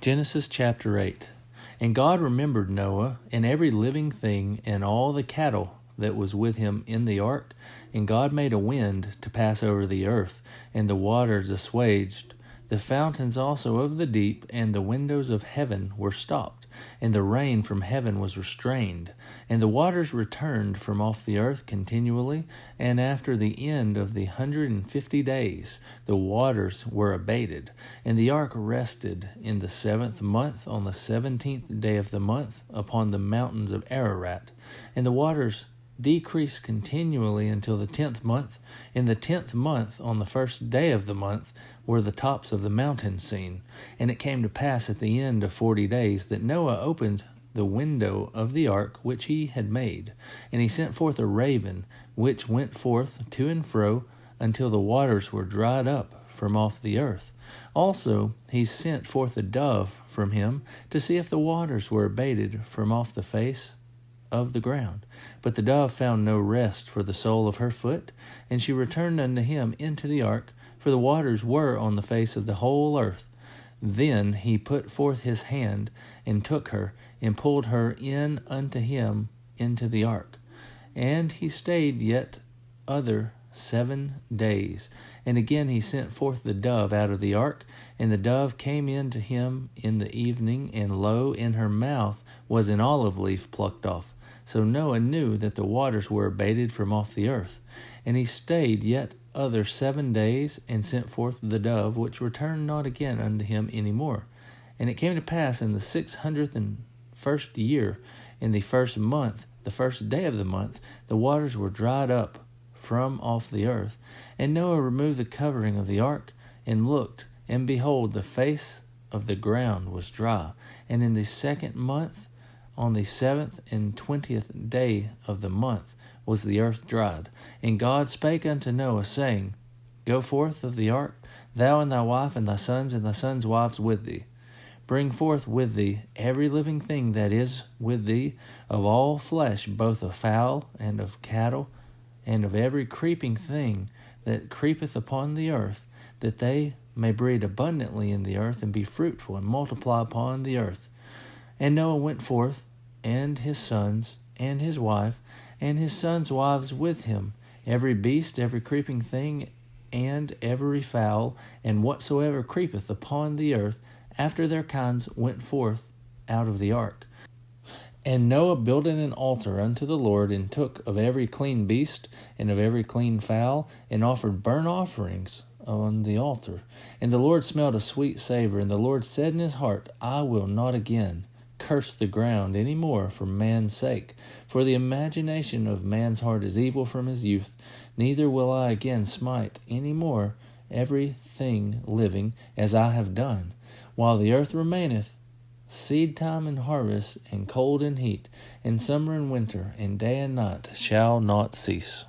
Genesis chapter 8. And God remembered Noah and every living thing and all the cattle that was with him in the ark. And God made a wind to pass over the earth, and the waters assuaged. The fountains also of the deep and the windows of heaven were stopped, and the rain from heaven was restrained. And the waters returned from off the earth continually, and after the end of the 150 days the waters were abated. And the ark rested in the 7th month on the 17th day of the month upon the mountains of Ararat. And the waters decreased continually until the 10th month. In the 10th month, on the 1st day of the month, were the tops of the mountains seen. And it came to pass at the end of 40 days that Noah opened the window of the ark which he had made. And he sent forth a raven, which went forth to and fro until the waters were dried up from off the earth. Also he sent forth a dove from him to see if the waters were abated from off the face of the ground. But the dove found no rest for the sole of her foot, and she returned unto him into the ark, for the waters were on the face of the whole earth. Then he put forth his hand, and took her, and pulled her in unto him into the ark. And he stayed yet other 7 days. And again he sent forth the dove out of the ark, and the dove came in to him in the evening, and lo, in her mouth was an olive leaf plucked off. So Noah knew that the waters were abated from off the earth. And he stayed yet other 7 days, and sent forth the dove, which returned not again unto him any more. And it came to pass in the 601st year, in the 1st month, the 1st day of the month, the waters were dried up from off the earth. And Noah removed the covering of the ark, and looked, and behold, the face of the ground was dry. And in the 2nd month, on the 7th and 20th day of the month, was the earth dried. And God spake unto Noah, saying, Go forth of the ark, thou and thy wife and thy sons' wives with thee. Bring forth with thee every living thing that is with thee, of all flesh, both of fowl and of cattle, and of every creeping thing that creepeth upon the earth, that they may breed abundantly in the earth, and be fruitful, and multiply upon the earth. And Noah went forth, and his sons, and his wife, and his sons' wives with him, every beast, every creeping thing, and every fowl, and whatsoever creepeth upon the earth, after their kinds, went forth out of the ark. And Noah builded an altar unto the Lord, and took of every clean beast, and of every clean fowl, and offered burnt offerings on the altar. And the Lord smelled a sweet savor, and the Lord said in his heart, I will not again curse the ground any more for man's sake, for the imagination of man's heart is evil from his youth. Neither will I again smite any more everything living, as I have done, while the earth remaineth, seed time and harvest, and cold and heat, and summer and winter, and day and night shall not cease.